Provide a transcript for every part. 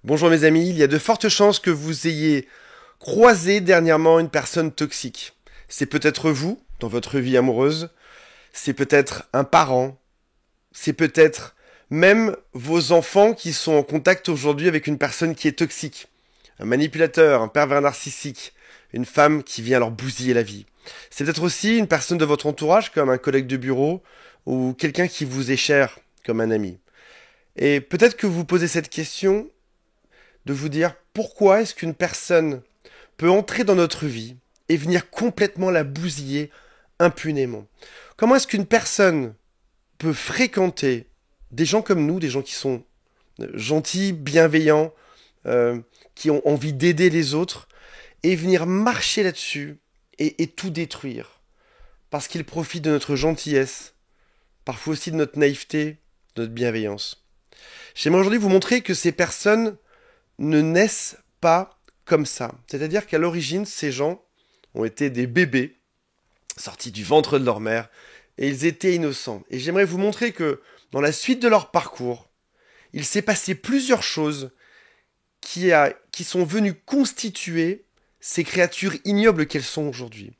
Bonjour mes amis, il y a de fortes chances que vous ayez croisé dernièrement une personne toxique. C'est peut-être vous, dans votre vie amoureuse, c'est peut-être un parent, c'est peut-être même vos enfants qui sont en contact aujourd'hui avec une personne qui est toxique. Un manipulateur, un pervers narcissique, une femme qui vient leur bousiller la vie. C'est peut-être aussi une personne de votre entourage, comme un collègue de bureau, ou quelqu'un qui vous est cher, comme un ami. Et peut-être que vous posez cette question de vous dire pourquoi est-ce qu'une personne peut entrer dans notre vie et venir complètement la bousiller impunément. Comment est-ce qu'une personne peut fréquenter des gens comme nous, des gens qui sont gentils, bienveillants, qui ont envie d'aider les autres, et venir marcher là-dessus et tout détruire. Parce qu'ils profitent de notre gentillesse, parfois aussi de notre naïveté, de notre bienveillance. J'aimerais aujourd'hui vous montrer que ces personnes ne naissent pas comme ça. C'est-à-dire qu'à l'origine, ces gens ont été des bébés sortis du ventre de leur mère et ils étaient innocents. Et j'aimerais vous montrer que dans la suite de leur parcours, il s'est passé plusieurs choses qui sont venues constituer ces créatures ignobles qu'elles sont aujourd'hui.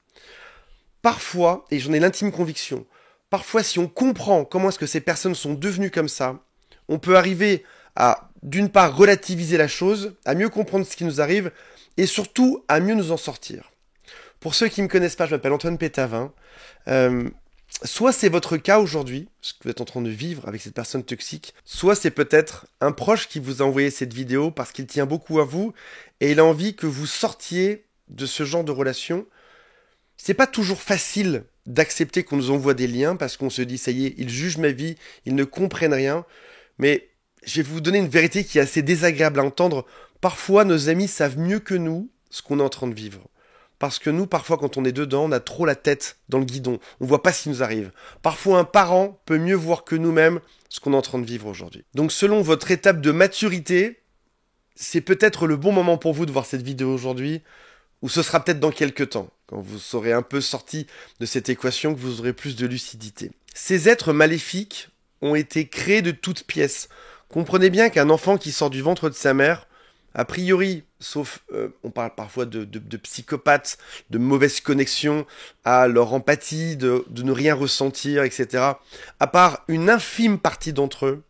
Parfois, et j'en ai l'intime conviction, parfois si on comprend comment est-ce que ces personnes sont devenues comme ça, on peut arriver à, d'une part, relativiser la chose, à mieux comprendre ce qui nous arrive, et surtout à mieux nous en sortir. Pour ceux qui ne me connaissent pas, je m'appelle Antoine Pétavin. Soit c'est votre cas aujourd'hui, ce que vous êtes en train de vivre avec cette personne toxique, soit c'est peut-être un proche qui vous a envoyé cette vidéo parce qu'il tient beaucoup à vous, et il a envie que vous sortiez de ce genre de relation. C'est pas toujours facile d'accepter qu'on nous envoie des liens parce qu'on se dit ça y est, ils jugent ma vie, ils ne comprennent rien. Mais je vais vous donner une vérité qui est assez désagréable à entendre. Parfois, nos amis savent mieux que nous ce qu'on est en train de vivre. Parce que nous, parfois, quand on est dedans, on a trop la tête dans le guidon. On voit pas ce qui nous arrive. Parfois, un parent peut mieux voir que nous-mêmes ce qu'on est en train de vivre aujourd'hui. Donc, selon votre étape de maturité, c'est peut-être le bon moment pour vous de voir cette vidéo aujourd'hui, ou ce sera peut-être dans quelques temps, quand vous serez un peu sorti de cette équation, que vous aurez plus de lucidité. Ces êtres maléfiques ont été créés de toutes pièces. Comprenez bien qu'un enfant qui sort du ventre de sa mère, a priori, sauf on parle parfois de psychopathes, de mauvaises connexions à leur empathie, de ne rien ressentir, etc. À part une infime partie d'entre eux,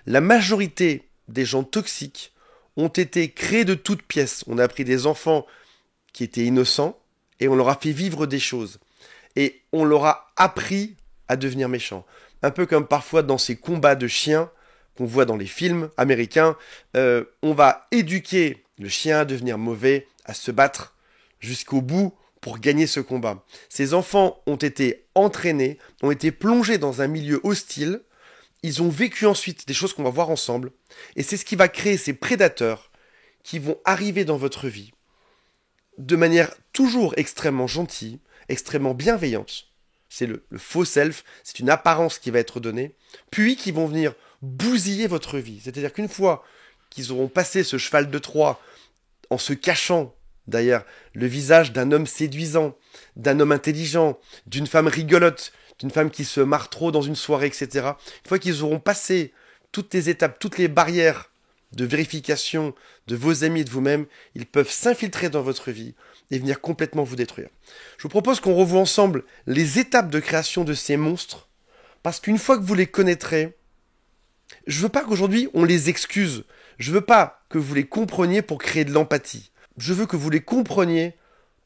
la majorité des gens toxiques ont été créés de toutes pièces. On a pris des enfants qui étaient innocents et on leur a fait vivre des choses. Et on leur a appris à devenir méchants. Un peu comme parfois dans ces combats de chiens qu'on voit dans les films américains, on va éduquer le chien à devenir mauvais, à se battre jusqu'au bout pour gagner ce combat. Ces enfants ont été entraînés, ont été plongés dans un milieu hostile, ils ont vécu ensuite des choses qu'on va voir ensemble, et c'est ce qui va créer ces prédateurs qui vont arriver dans votre vie de manière toujours extrêmement gentille, extrêmement bienveillante. C'est le faux self, c'est une apparence qui va être donnée, puis qui vont venir bousiller votre vie. C'est-à-dire qu'une fois qu'ils auront passé ce cheval de Troie en se cachant derrière le visage d'un homme séduisant, d'un homme intelligent, d'une femme rigolote, d'une femme qui se marre trop dans une soirée, etc. Une fois qu'ils auront passé toutes les étapes, toutes les barrières de vérification de vos amis et de vous-même, ils peuvent s'infiltrer dans votre vie et venir complètement vous détruire. Je vous propose qu'on revoie ensemble les étapes de création de ces monstres, parce qu'une fois que vous les connaîtrez, je veux pas qu'aujourd'hui on les excuse, je veux pas que vous les compreniez pour créer de l'empathie, je veux que vous les compreniez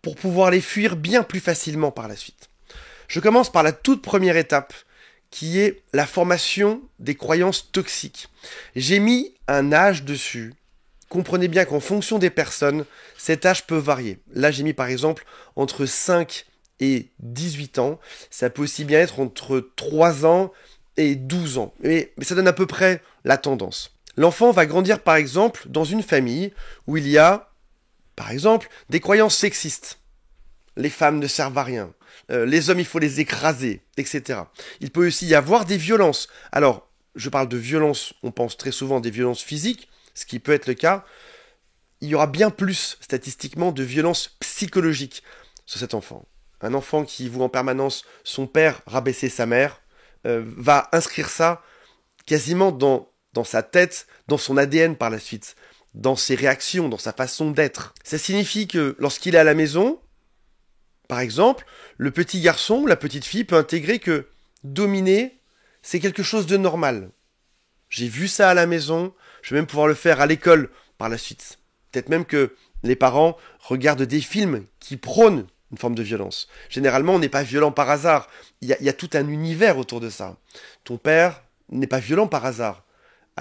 pour pouvoir les fuir bien plus facilement par la suite. Je commence par la toute première étape, qui est la formation des croyances toxiques. J'ai mis un âge dessus. Comprenez bien qu'en fonction des personnes, cet âge peut varier. Là, j'ai mis par exemple entre 5 et 18 ans. Ça peut aussi bien être entre 3 ans et 12 ans. Mais ça donne à peu près la tendance. L'enfant va grandir par exemple dans une famille où il y a, par exemple, des croyances sexistes. Les femmes ne servent à rien. Les hommes, il faut les écraser, etc. Il peut aussi y avoir des violences. Alors, je parle de violences, on pense très souvent des violences physiques, ce qui peut être le cas. Il y aura bien plus, statistiquement, de violences psychologiques sur cet enfant. Un enfant qui voit en permanence son père rabaisser sa mère, va inscrire ça quasiment dans sa tête, dans son ADN par la suite. dans ses réactions, dans sa façon d'être. Ça signifie que lorsqu'il est à la maison, par exemple, le petit garçon, la petite fille peut intégrer que dominer, c'est quelque chose de normal. J'ai vu ça à la maison, je vais même pouvoir le faire à l'école par la suite. Peut-être même que les parents regardent des films qui prônent une forme de violence. Généralement, on n'est pas violent par hasard. Il y a tout un univers autour de ça. Ton père n'est pas violent par hasard.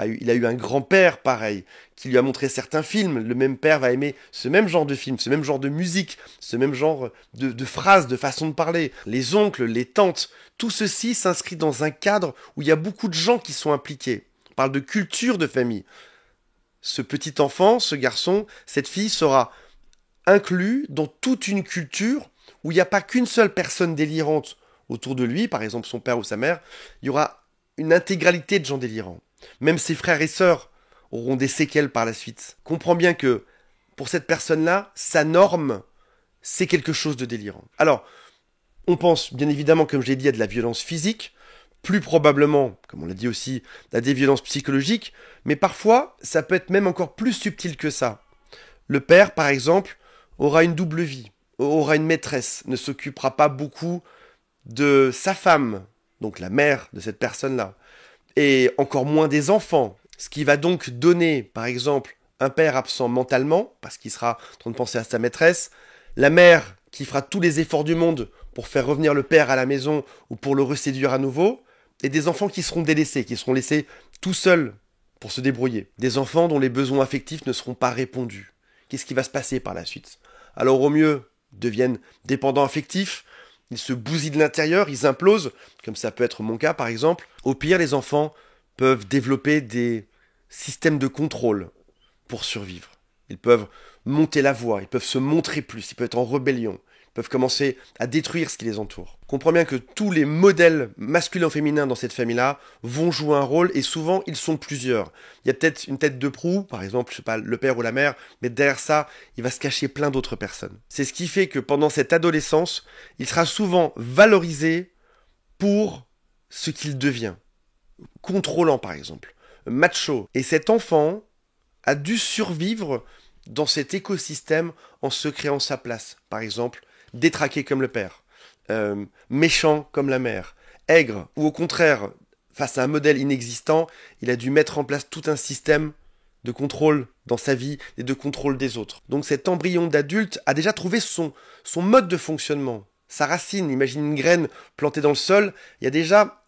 Il a eu un grand-père pareil, qui lui a montré certains films. Le même père va aimer ce même genre de film, ce même genre de musique, ce même genre de phrases, de façon de parler. Les oncles, les tantes, tout ceci s'inscrit dans un cadre où il y a beaucoup de gens qui sont impliqués. On parle de culture de famille. Ce petit enfant, ce garçon, cette fille sera inclus dans toute une culture où il n'y a pas qu'une seule personne délirante autour de lui, par exemple son père ou sa mère, il y aura une intégralité de gens délirants. Même ses frères et sœurs auront des séquelles par la suite. Comprends bien que pour cette personne-là, sa norme, c'est quelque chose de délirant. Alors, on pense bien évidemment, comme je l'ai dit, à de la violence physique, plus probablement, comme on l'a dit aussi, à des violences psychologiques, mais parfois, ça peut être même encore plus subtil que ça. Le père, par exemple, aura une double vie, aura une maîtresse, ne s'occupera pas beaucoup de sa femme, donc la mère de cette personne-là, et encore moins des enfants, ce qui va donc donner, par exemple, un père absent mentalement, parce qu'il sera en train de penser à sa maîtresse, la mère qui fera tous les efforts du monde pour faire revenir le père à la maison ou pour le reséduire à nouveau, et des enfants qui seront délaissés, qui seront laissés tout seuls pour se débrouiller. Des enfants dont les besoins affectifs ne seront pas répondus. Qu'est-ce qui va se passer par la suite? Alors au mieux, ils deviennent dépendants affectifs, ils se bousillent de l'intérieur, ils implosent, comme ça peut être mon cas par exemple. Au pire, les enfants peuvent développer des systèmes de contrôle pour survivre. Ils peuvent monter la voix, ils peuvent se montrer plus, ils peuvent être en rébellion, ils peuvent commencer à détruire ce qui les entoure. Comprends bien que tous les modèles masculins et féminins dans cette famille-là vont jouer un rôle et souvent ils sont plusieurs. Il y a peut-être une tête de proue, par exemple, je sais pas, le père ou la mère, mais derrière ça, il va se cacher plein d'autres personnes. C'est ce qui fait que pendant cette adolescence, il sera souvent valorisé pour ce qu'il devient. Contrôlant par exemple, macho. Et cet enfant a dû survivre dans cet écosystème en se créant sa place. Par exemple, détraqué comme le père, méchant comme la mère, aigre, ou au contraire, face à un modèle inexistant, il a dû mettre en place tout un système de contrôle dans sa vie et de contrôle des autres. Donc cet embryon d'adulte a déjà trouvé son mode de fonctionnement, sa racine. Imagine une graine plantée dans le sol, il y a déjà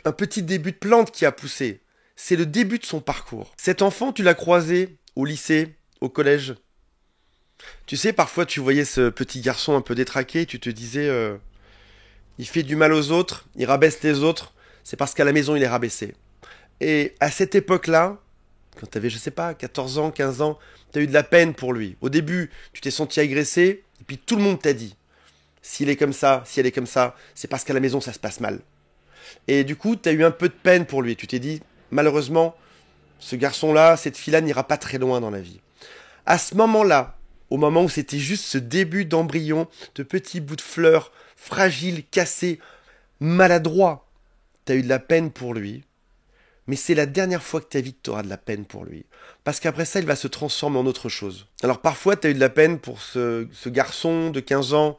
un petit début de plante qui a poussé. C'est le début de son parcours. Cet enfant, tu l'as croisé au lycée, au collège. Tu sais, parfois tu voyais ce petit garçon un peu détraqué, tu te disais, il fait du mal aux autres, il rabaisse les autres, c'est parce qu'à la maison il est rabaissé. Et à cette époque-là, quand tu avais, je sais pas, 14 ans, 15 ans, tu as eu de la peine pour lui. Au début, tu t'es senti agressé, et puis tout le monde t'a dit, s'il est comme ça, si elle est comme ça, c'est parce qu'à la maison ça se passe mal. Et du coup, tu as eu un peu de peine pour lui, tu t'es dit, malheureusement, ce garçon-là, cette fille-là n'ira pas très loin dans la vie. À ce moment-là, au moment où c'était juste ce début d'embryon, de petits bouts de fleurs, fragiles, cassés, maladroits, t'as eu de la peine pour lui, mais c'est la dernière fois que ta vie que t'auras de la peine pour lui. Parce qu'après ça, il va se transformer en autre chose. Alors parfois, t'as eu de la peine pour ce garçon de 15 ans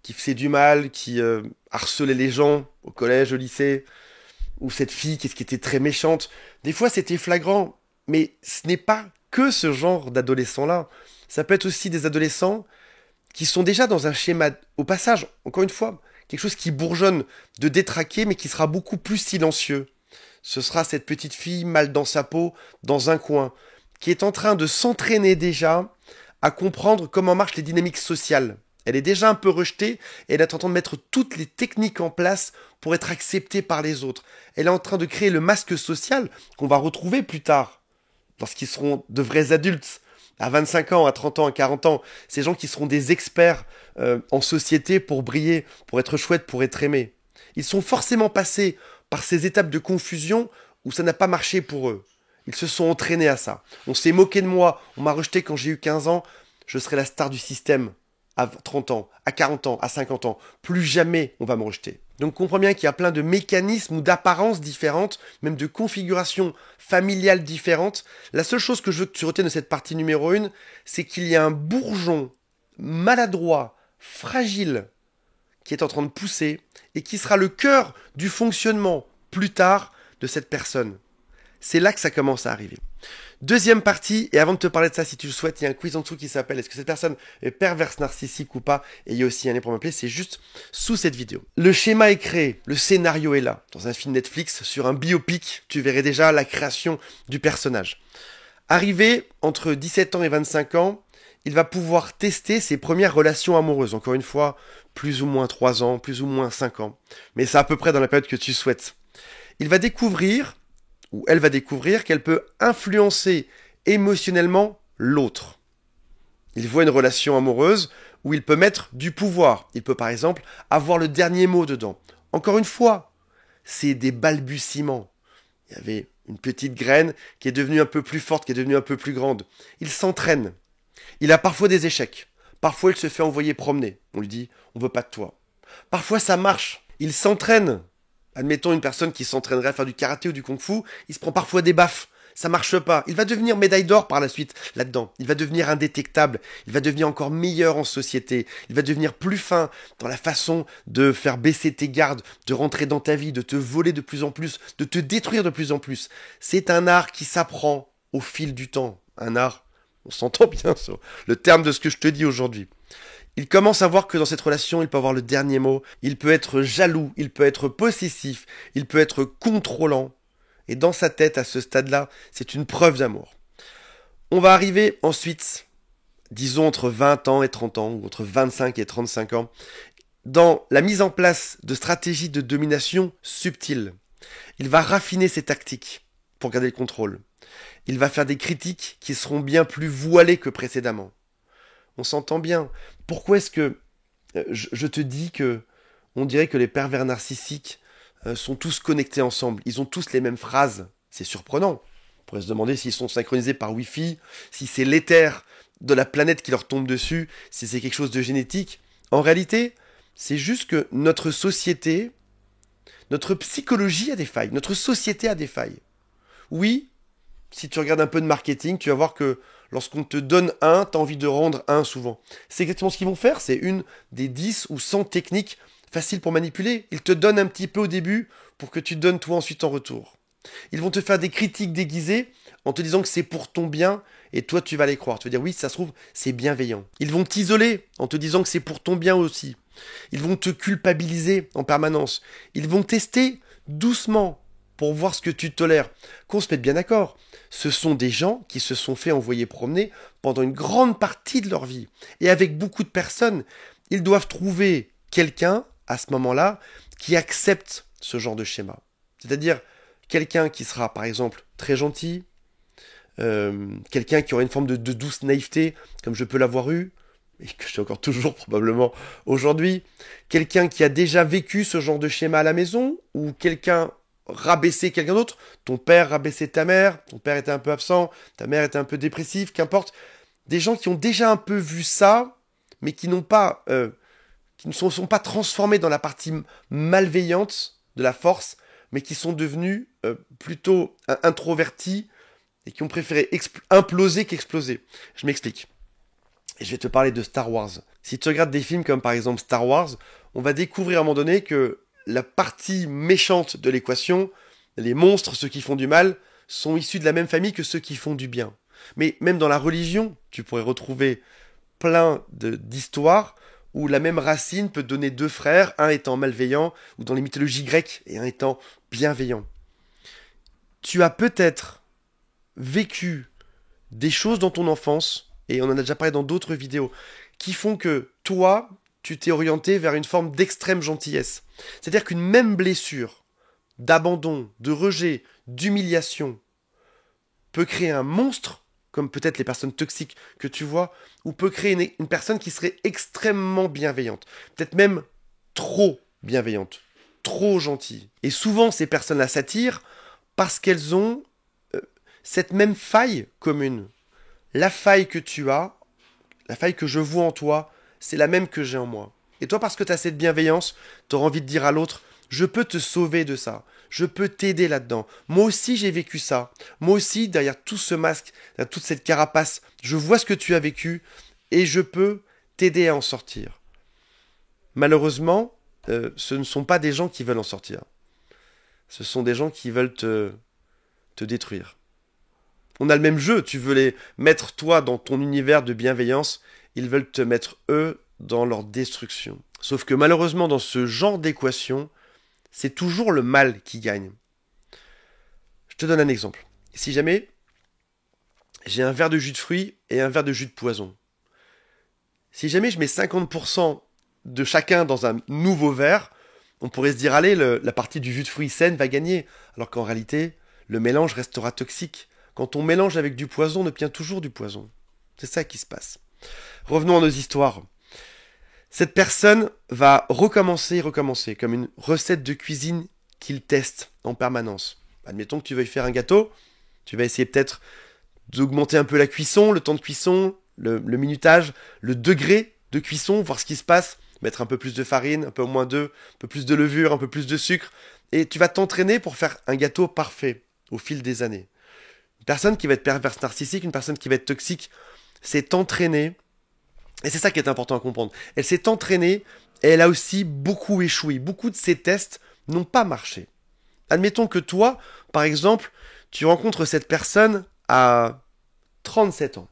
qui faisait du mal, qui harcelait les gens au collège, au lycée, ou cette fille qui était très méchante. Des fois, c'était flagrant, mais ce n'est pas que ce genre d'adolescents-là. Ça peut être aussi des adolescents qui sont déjà dans un schéma, au passage, encore une fois, quelque chose qui bourgeonne de détraqué, mais qui sera beaucoup plus silencieux. Ce sera cette petite fille mal dans sa peau, dans un coin, qui est en train de s'entraîner déjà à comprendre comment marchent les dynamiques sociales. Elle est déjà un peu rejetée et elle est en train de mettre toutes les techniques en place pour être acceptée par les autres. Elle est en train de créer le masque social qu'on va retrouver plus tard, lorsqu'ils seront de vrais adultes, à 25 ans, à 30 ans, à 40 ans. Ces gens qui seront des experts en société pour briller, pour être chouettes, pour être aimés. Ils sont forcément passés par ces étapes de confusion où ça n'a pas marché pour eux. Ils se sont entraînés à ça. On s'est moqué de moi, on m'a rejeté quand j'ai eu 15 ans, je serai la star du système à 30 ans, à 40 ans, à 50 ans. Plus jamais on va me rejeter. Donc comprends bien qu'il y a plein de mécanismes ou d'apparences différentes, même de configurations familiales différentes. La seule chose que je veux que tu retiennes de cette partie numéro 1, c'est qu'il y a un bourgeon maladroit, fragile, qui est en train de pousser et qui sera le cœur du fonctionnement plus tard de cette personne. C'est là que ça commence à arriver. Deuxième partie, et avant de te parler de ça, si tu le souhaites, il y a un quiz en dessous qui s'appelle Est-ce que cette personne est perverse narcissique ou pas? Et il y a aussi un lien pour m'appeler, c'est juste sous cette vidéo. Le schéma est créé, le scénario est là. Dans un film Netflix, sur un biopic, tu verrais déjà la création du personnage. Arrivé entre 17 ans et 25 ans, il va pouvoir tester ses premières relations amoureuses. Encore une fois, plus ou moins 3 ans, plus ou moins 5 ans. Mais c'est à peu près dans la période que tu souhaites. Il va découvrir, ou elle va découvrir, qu'elle peut influencer émotionnellement l'autre. Il voit une relation amoureuse où il peut mettre du pouvoir. Il peut par exemple avoir le dernier mot dedans. Encore une fois, c'est des balbutiements. Il y avait une petite graine qui est devenue un peu plus forte, qui est devenue un peu plus grande. Il s'entraîne. Il a parfois des échecs. Parfois il se fait envoyer promener. On lui dit « on veut pas de toi ». Parfois ça marche. Il s'entraîne. Admettons une personne qui s'entraînerait à faire du karaté ou du kung-fu, il se prend parfois des baffes, ça marche pas. Il va devenir médaille d'or par la suite là-dedans. Il va devenir indétectable, il va devenir encore meilleur en société, il va devenir plus fin dans la façon de faire baisser tes gardes, de rentrer dans ta vie, de te voler de plus en plus, de te détruire de plus en plus. C'est un art qui s'apprend au fil du temps. Un art, on s'entend bien sur le terme de ce que je te dis aujourd'hui. Il commence à voir que dans cette relation, il peut avoir le dernier mot, il peut être jaloux, il peut être possessif, il peut être contrôlant. Et dans sa tête, à ce stade-là, c'est une preuve d'amour. On va arriver ensuite, disons entre 20 ans et 30 ans, ou entre 25 et 35 ans, dans la mise en place de stratégies de domination subtiles. Il va raffiner ses tactiques pour garder le contrôle. Il va faire des critiques qui seront bien plus voilées que précédemment. On s'entend bien. Pourquoi est-ce que je te dis que on dirait que les pervers narcissiques sont tous connectés ensemble? Ils ont tous les mêmes phrases. C'est surprenant. On pourrait se demander s'ils sont synchronisés par Wi-Fi, si c'est l'éther de la planète qui leur tombe dessus, si c'est quelque chose de génétique. En réalité, c'est juste que notre société, notre psychologie a des failles. Notre société a des failles. Oui, si tu regardes un peu de marketing, tu vas voir que lorsqu'on te donne un, tu as envie de rendre un souvent. C'est exactement ce qu'ils vont faire, c'est une des 10 ou 100 techniques faciles pour manipuler. Ils te donnent un petit peu au début pour que tu donnes toi ensuite en retour. Ils vont te faire des critiques déguisées en te disant que c'est pour ton bien et toi tu vas les croire. Tu vas dire oui, ça se trouve, c'est bienveillant. Ils vont t'isoler en te disant que c'est pour ton bien aussi. Ils vont te culpabiliser en permanence. Ils vont tester doucement pour voir ce que tu tolères. Qu'on se mette bien d'accord. Ce sont des gens qui se sont fait envoyer promener pendant une grande partie de leur vie. Et avec beaucoup de personnes, ils doivent trouver quelqu'un, à ce moment-là, qui accepte ce genre de schéma. C'est-à-dire quelqu'un qui sera, par exemple, très gentil, quelqu'un qui aura une forme de douce naïveté, comme je peux l'avoir eu, et que j'ai encore toujours probablement aujourd'hui, quelqu'un qui a déjà vécu ce genre de schéma à la maison, ou quelqu'un rabaisser quelqu'un d'autre, ton père rabaissait ta mère, ton père était un peu absent, ta mère était un peu dépressive, qu'importe. Des gens qui ont déjà un peu vu ça, mais qui n'ont pas, qui ne sont pas transformés dans la partie malveillante de la force, mais qui sont devenus plutôt introvertis et qui ont préféré imploser qu'exploser. Je m'explique. Et je vais te parler de Star Wars. Si tu regardes des films comme par exemple Star Wars, on va découvrir à un moment donné que la partie méchante de l'équation, les monstres, ceux qui font du mal, sont issus de la même famille que ceux qui font du bien. Mais même dans la religion, tu pourrais retrouver plein d'histoires où la même racine peut donner deux frères, un étant malveillant, ou dans les mythologies grecques, et un étant bienveillant. Tu as peut-être vécu des choses dans ton enfance, et on en a déjà parlé dans d'autres vidéos, qui font que toi, tu t'es orienté vers une forme d'extrême gentillesse. C'est-à-dire qu'une même blessure d'abandon, de rejet, d'humiliation peut créer un monstre, comme peut-être les personnes toxiques que tu vois, ou peut créer une personne qui serait extrêmement bienveillante, peut-être même trop bienveillante, trop gentille. Et souvent, ces personnes-là s'attirent parce qu'elles ont cette même faille commune. La faille que tu as, la faille que je vois en toi, c'est la même que j'ai en moi. Et toi, parce que tu as cette bienveillance, tu auras envie de dire à l'autre, Je peux te sauver de ça. Je peux t'aider là-dedans. Moi aussi, j'ai vécu ça. Moi aussi, derrière tout ce masque, derrière toute cette carapace, je vois ce que tu as vécu et je peux t'aider à en sortir. Malheureusement, ce ne sont pas des gens qui veulent en sortir. Ce sont des gens qui veulent te détruire. On a le même jeu. Tu veux les mettre, toi, dans ton univers de bienveillance. Ils veulent te mettre, eux, dans leur destruction. Sauf que malheureusement, dans ce genre d'équation, c'est toujours le mal qui gagne. Je te donne un exemple. Si jamais j'ai un verre de jus de fruits et un verre de jus de poison, si jamais je mets 50% de chacun dans un nouveau verre, on pourrait se dire, allez, la partie du jus de fruits saine va gagner. Alors qu'en réalité, le mélange restera toxique. Quand on mélange avec du poison, on obtient toujours du poison. C'est ça qui se passe. Revenons à nos histoires. Cette personne va recommencer, comme une recette de cuisine qu'il teste en permanence. Admettons que tu veuilles faire un gâteau, tu vas essayer peut-être d'augmenter un peu la cuisson, le temps de cuisson, le minutage, le degré de cuisson, voir ce qui se passe, mettre un peu plus de farine, un peu moins d'œufs, un peu plus de levure, un peu plus de sucre, et tu vas t'entraîner pour faire un gâteau parfait au fil des années. Une personne qui va être perverse narcissique, une personne qui va être toxique, s'est entraînée. Et c'est ça qui est important à comprendre. Elle s'est entraînée et elle a aussi beaucoup échoué. Beaucoup de ses tests n'ont pas marché. Admettons que toi, par exemple, tu rencontres cette personne à 37 ans.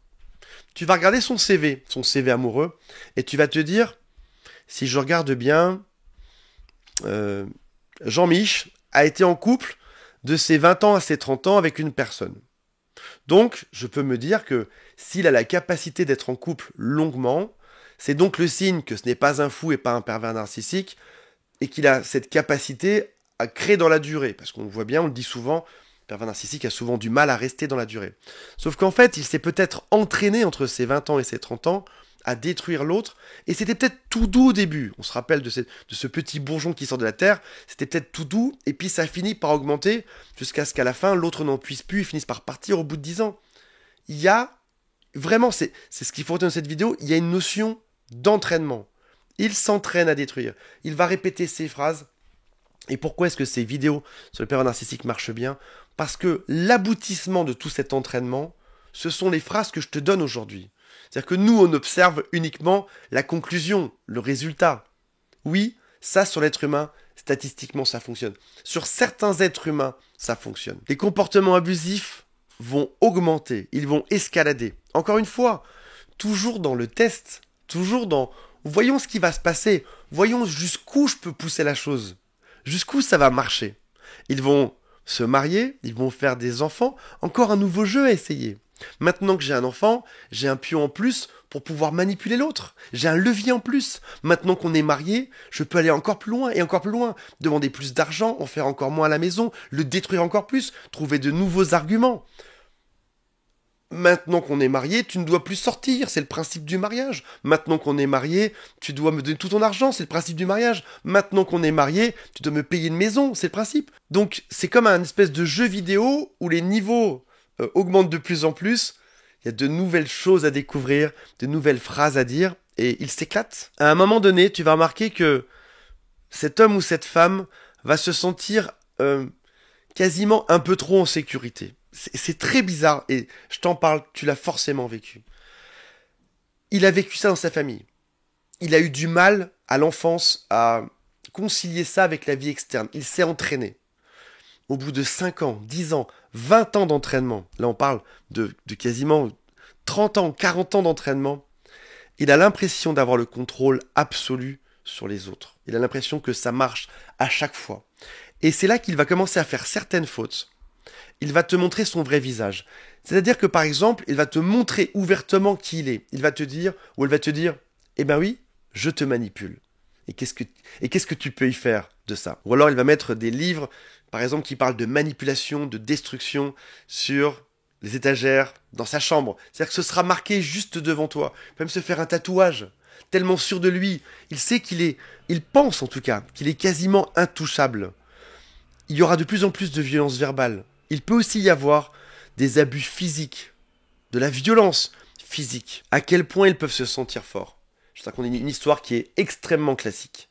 Tu vas regarder son CV amoureux, et tu vas te dire, si je regarde bien, Jean-Mich a été en couple de ses 20 ans à ses 30 ans avec une personne. Donc, je peux me dire que s'il a la capacité d'être en couple longuement, c'est donc le signe que ce n'est pas un fou et pas un pervers narcissique, et qu'il a cette capacité à créer dans la durée. Parce qu'on le voit bien, on le dit souvent, le pervers narcissique a souvent du mal à rester dans la durée. Sauf qu'en fait, il s'est peut-être entraîné entre ses 20 ans et ses 30 ans à détruire l'autre, et c'était peut-être tout doux au début. On se rappelle de ce petit bourgeon qui sort de la terre, c'était peut-être tout doux, et puis ça finit par augmenter, jusqu'à ce qu'à la fin, l'autre n'en puisse plus, et finisse par partir au bout de 10 ans. Il y a, vraiment, c'est ce qu'il faut retenir dans cette vidéo, il y a une notion d'entraînement. Il s'entraîne à détruire. Il va répéter ces phrases. Et pourquoi est-ce que ces vidéos sur le pervers narcissique marchent bien? Parce que l'aboutissement de tout cet entraînement, ce sont les phrases que je te donne aujourd'hui. C'est-à-dire que nous, on observe uniquement la conclusion, le résultat. Oui, ça, sur l'être humain, statistiquement, ça fonctionne. Sur certains êtres humains, ça fonctionne. Les comportements abusifs vont augmenter, ils vont escalader. Encore une fois, toujours dans le test, toujours dans... Voyons ce qui va se passer, voyons jusqu'où je peux pousser la chose, jusqu'où ça va marcher. Ils vont se marier, ils vont faire des enfants, encore un nouveau jeu à essayer. Maintenant que j'ai un enfant, j'ai un pion en plus pour pouvoir manipuler l'autre. J'ai un levier en plus. Maintenant qu'on est marié, je peux aller encore plus loin et encore plus loin. Demander plus d'argent, en faire encore moins à la maison, le détruire encore plus, trouver de nouveaux arguments. Maintenant qu'on est marié, tu ne dois plus sortir, c'est le principe du mariage. Maintenant qu'on est marié, tu dois me donner tout ton argent, c'est le principe du mariage. Maintenant qu'on est marié, tu dois me payer une maison, c'est le principe. Donc c'est comme un espèce de jeu vidéo où les niveaux augmente de plus en plus, il y a de nouvelles choses à découvrir, de nouvelles phrases à dire, et il s'éclate. À un moment donné, tu vas remarquer que cet homme ou cette femme va se sentir quasiment un peu trop en sécurité. C'est très bizarre, et je t'en parle, tu l'as forcément vécu. Il a vécu ça dans sa famille. Il a eu du mal à l'enfance à concilier ça avec la vie externe. Il s'est entraîné. Au bout de 5 ans, 10 ans, 20 ans d'entraînement, là on parle de quasiment 30 ans, 40 ans d'entraînement, il a l'impression d'avoir le contrôle absolu sur les autres. Il a l'impression que ça marche à chaque fois. Et c'est là qu'il va commencer à faire certaines fautes. Il va te montrer son vrai visage. C'est-à-dire que par exemple, il va te montrer ouvertement qui il est. Il va te dire, ou elle va te dire, eh ben oui, je te manipule. Et qu'est-ce que tu peux y faire de ça? Ou alors il va mettre des livres, par exemple, qui parlent de manipulation, de destruction sur les étagères, dans sa chambre. C'est-à-dire que ce sera marqué juste devant toi. Il peut même se faire un tatouage, tellement sûr de lui. Il sait il pense en tout cas, qu'il est quasiment intouchable. Il y aura de plus en plus de violence verbale. Il peut aussi y avoir des abus physiques, de la violence physique. À quel point ils peuvent se sentir forts. Je te raconte une histoire qui est extrêmement classique.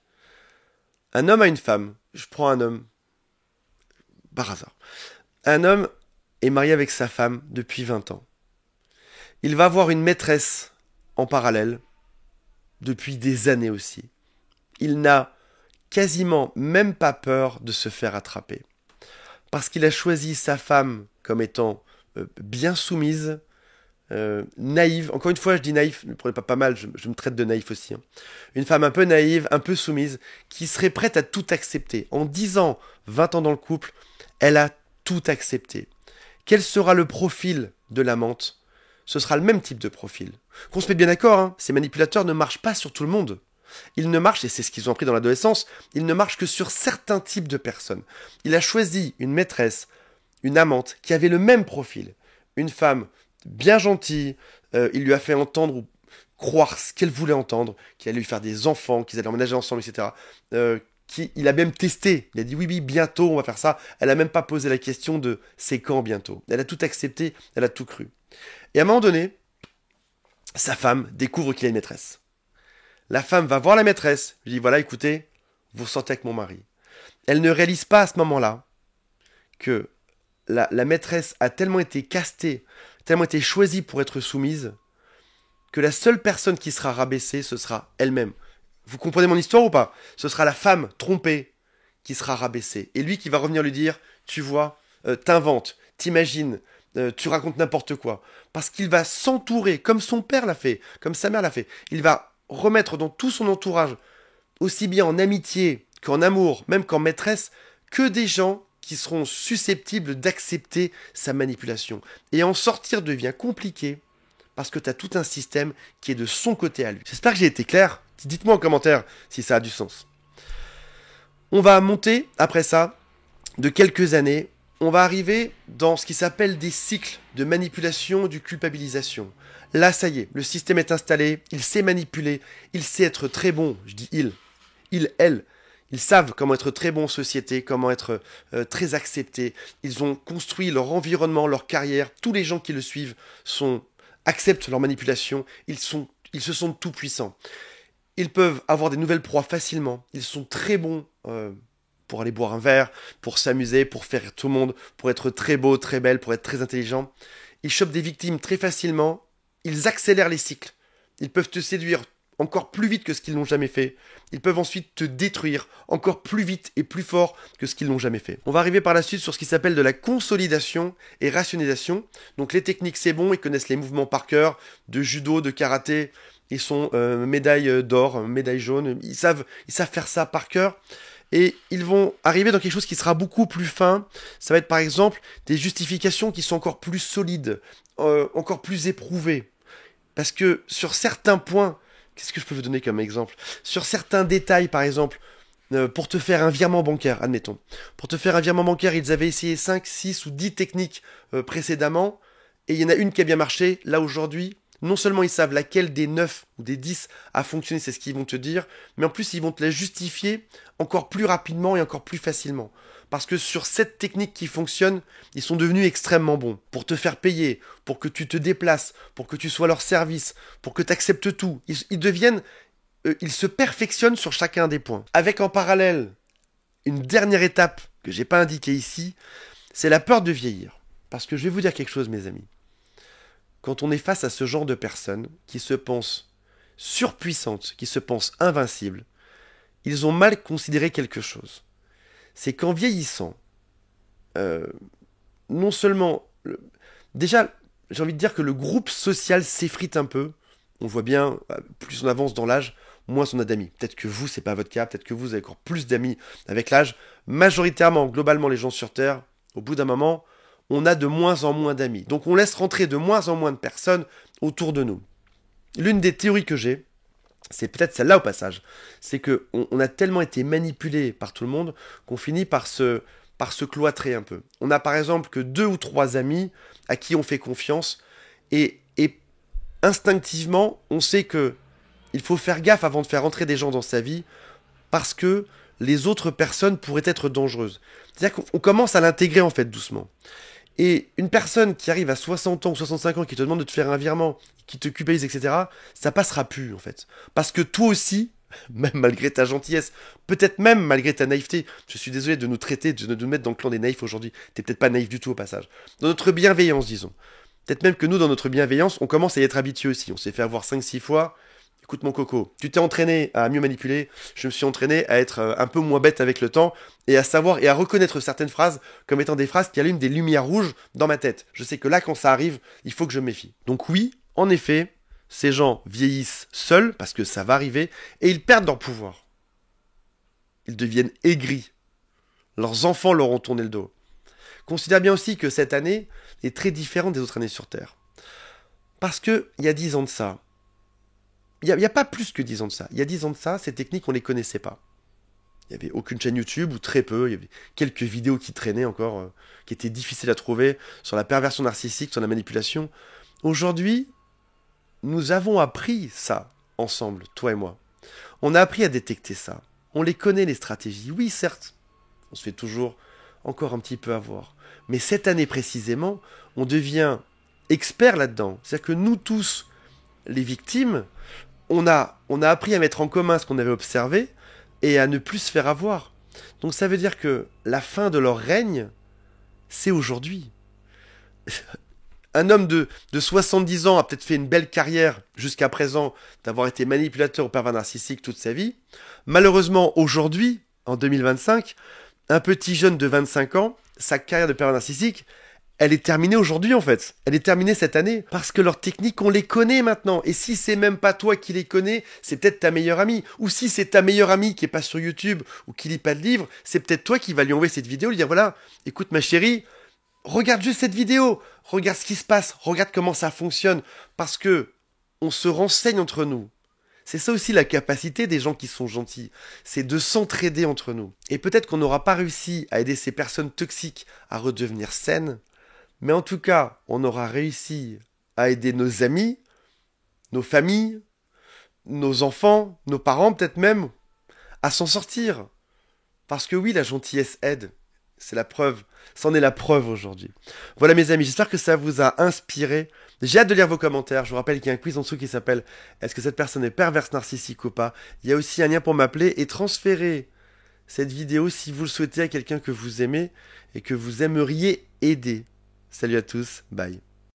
Un homme a une femme. Je prends un homme par hasard. Un homme est marié avec sa femme depuis 20 ans. Il va avoir une maîtresse en parallèle depuis des années aussi. Il n'a quasiment même pas peur de se faire attraper. Parce qu'il a choisi sa femme comme étant bien soumise, naïve. Encore une fois, je dis naïf, ne prenez pas mal, je me traite de naïf aussi. Hein. Une femme un peu naïve, un peu soumise, qui serait prête à tout accepter. En 10 ans, 20 ans dans le couple, elle a tout accepté. Quel sera le profil de l'amante? Ce sera le même type de profil. Qu'on se mette bien d'accord, hein, ces manipulateurs ne marchent pas sur tout le monde. Ils ne marchent, et c'est ce qu'ils ont appris dans l'adolescence, ils ne marchent que sur certains types de personnes. Il a choisi une maîtresse, une amante, qui avait le même profil. Une femme bien gentille, il lui a fait entendre ou croire ce qu'elle voulait entendre, qu'il allait lui faire des enfants, qu'ils allaient emménager ensemble, etc. Il a même testé, il a dit oui, oui, bientôt on va faire ça. Elle a même pas posé la question de c'est quand bientôt. Elle a tout accepté, elle a tout cru. Et à un moment donné, sa femme découvre qu'il a une maîtresse. La femme va voir la maîtresse, lui dit voilà, écoutez, vous sortez avec mon mari. Elle ne réalise pas à ce moment-là que la maîtresse a tellement été castée, tellement été choisie pour être soumise, que la seule personne qui sera rabaissée, ce sera elle-même. Vous comprenez mon histoire ou pas? Ce sera la femme trompée qui sera rabaissée. Et lui qui va revenir lui dire, tu vois, t'inventes, t'imagines, tu racontes n'importe quoi. Parce qu'il va s'entourer, comme son père l'a fait, comme sa mère l'a fait. Il va remettre dans tout son entourage, aussi bien en amitié qu'en amour, même qu'en maîtresse, que des gens qui seront susceptibles d'accepter sa manipulation. Et en sortir devient compliqué, parce que tu as tout un système qui est de son côté à lui. J'espère que j'ai été clair. Dites-moi en commentaire si ça a du sens. On va monter, après ça, de quelques années, on va arriver dans ce qui s'appelle des cycles de manipulation, de culpabilisation. Là, ça y est, le système est installé, il sait manipuler, il sait être très bon, je dis elle. Ils savent comment être très bons en société, comment être très acceptés. Ils ont construit leur environnement, leur carrière. Tous les gens qui le suivent acceptent leur manipulation. Ils se sentent tout puissants. Ils peuvent avoir des nouvelles proies facilement. Ils sont très bons pour aller boire un verre, pour s'amuser, pour faire rire tout le monde, pour être très beau, très belle, pour être très intelligent. Ils chopent des victimes très facilement. Ils accélèrent les cycles. Ils peuvent te séduire encore plus vite que ce qu'ils n'ont jamais fait. Ils peuvent ensuite te détruire encore plus vite et plus fort que ce qu'ils n'ont jamais fait. On va arriver par la suite sur ce qui s'appelle de la consolidation et rationalisation. Donc les techniques, c'est bon, ils connaissent les mouvements par cœur, de judo, de karaté. Ils sont médaille d'or, médaille jaune. Ils savent faire ça par cœur. Et ils vont arriver dans quelque chose qui sera beaucoup plus fin. Ça va être par exemple des justifications qui sont encore plus solides, encore plus éprouvées. Parce que sur certains points, qu'est-ce que je peux vous donner comme exemple? Sur certains détails, par exemple, pour te faire un virement bancaire, admettons. Pour te faire un virement bancaire, ils avaient essayé 5, 6 ou 10 techniques précédemment, et il y en a une qui a bien marché. Là, aujourd'hui, non seulement ils savent laquelle des 9 ou des 10 a fonctionné, c'est ce qu'ils vont te dire, mais en plus, ils vont te la justifier encore plus rapidement et encore plus facilement. Parce que sur cette technique qui fonctionne, ils sont devenus extrêmement bons. Pour te faire payer, pour que tu te déplaces, pour que tu sois à leur service, pour que tu acceptes tout. Ils se perfectionnent sur chacun des points. Avec en parallèle, une dernière étape que j'ai pas indiquée ici, c'est la peur de vieillir. Parce que je vais vous dire quelque chose, mes amis. Quand on est face à ce genre de personnes qui se pensent surpuissantes, qui se pensent invincibles, ils ont mal considéré quelque chose. C'est qu'en vieillissant, non seulement... déjà, j'ai envie de dire que le groupe social s'effrite un peu. On voit bien, plus on avance dans l'âge, moins on a d'amis. Peut-être que vous, c'est pas votre cas, peut-être que vous avez encore plus d'amis avec l'âge. Majoritairement, globalement, les gens sur Terre, au bout d'un moment, on a de moins en moins d'amis. Donc on laisse rentrer de moins en moins de personnes autour de nous. L'une des théories que j'ai, c'est peut-être celle-là au passage, c'est qu'on a tellement été manipulé par tout le monde qu'on finit par se cloîtrer un peu. On a par exemple que 2 ou 3 amis à qui on fait confiance et instinctivement on sait que il faut faire gaffe avant de faire entrer des gens dans sa vie parce que les autres personnes pourraient être dangereuses. C'est-à-dire qu'on commence à l'intégrer en fait doucement. Et une personne qui arrive à 60 ans ou 65 ans, qui te demande de te faire un virement, qui te culpabilise, etc., ça passera plus, en fait. Parce que toi aussi, même malgré ta gentillesse, peut-être même malgré ta naïveté. Je suis désolé de nous traiter, de nous mettre dans le clan des naïfs aujourd'hui. T'es peut-être pas naïf du tout au passage. Dans notre bienveillance, disons. Peut-être même que nous, dans notre bienveillance, on commence à y être habitué aussi. On s'est fait avoir 5-6 fois. Écoute mon coco, tu t'es entraîné à mieux manipuler, je me suis entraîné à être un peu moins bête avec le temps et à savoir et à reconnaître certaines phrases comme étant des phrases qui allument des lumières rouges dans ma tête. Je sais que là, quand ça arrive, il faut que je me méfie. Donc oui, en effet, ces gens vieillissent seuls, parce que ça va arriver, et ils perdent leur pouvoir. Ils deviennent aigris. Leurs enfants leur ont tourné le dos. Considère bien aussi que cette année est très différente des autres années sur Terre. Parce que il y a 10 ans de ça, il n'y a pas plus que 10 ans de ça. Il y a 10 ans de ça, ces techniques, on ne les connaissait pas. Il n'y avait aucune chaîne YouTube, ou très peu. Il y avait quelques vidéos qui traînaient encore, qui étaient difficiles à trouver, sur la perversion narcissique, sur la manipulation. Aujourd'hui, nous avons appris ça, ensemble, toi et moi. On a appris à détecter ça. On les connaît, les stratégies. Oui, certes, on se fait toujours encore un petit peu avoir. Mais cette année précisément, on devient expert là-dedans. C'est-à-dire que nous tous, les victimes, on a appris à mettre en commun ce qu'on avait observé et à ne plus se faire avoir. Donc ça veut dire que la fin de leur règne, c'est aujourd'hui. Un homme de 70 ans a peut-être fait une belle carrière jusqu'à présent d'avoir été manipulateur ou pervers narcissique toute sa vie. Malheureusement, aujourd'hui, en 2025, un petit jeune de 25 ans, sa carrière de pervers narcissique, elle est terminée aujourd'hui en fait. Elle est terminée cette année. Parce que leurs techniques, on les connaît maintenant. Et si c'est même pas toi qui les connais, c'est peut-être ta meilleure amie. Ou si c'est ta meilleure amie qui est pas sur YouTube ou qui lit pas de livre, c'est peut-être toi qui vas lui envoyer cette vidéo, lui dire voilà, écoute ma chérie, regarde juste cette vidéo, regarde ce qui se passe, regarde comment ça fonctionne. Parce que on se renseigne entre nous. C'est ça aussi la capacité des gens qui sont gentils, c'est de s'entraider entre nous. Et peut-être qu'on n'aura pas réussi à aider ces personnes toxiques à redevenir saines, mais en tout cas, on aura réussi à aider nos amis, nos familles, nos enfants, nos parents peut-être même, à s'en sortir. Parce que oui, la gentillesse aide. C'est la preuve. C'en est la preuve aujourd'hui. Voilà mes amis, j'espère que ça vous a inspiré. J'ai hâte de lire vos commentaires. Je vous rappelle qu'il y a un quiz en dessous qui s'appelle Est-ce que cette personne est perverse narcissique ou pas? Il y a aussi un lien pour m'appeler et transférer cette vidéo si vous le souhaitez à quelqu'un que vous aimez et que vous aimeriez aider. Salut à tous, bye.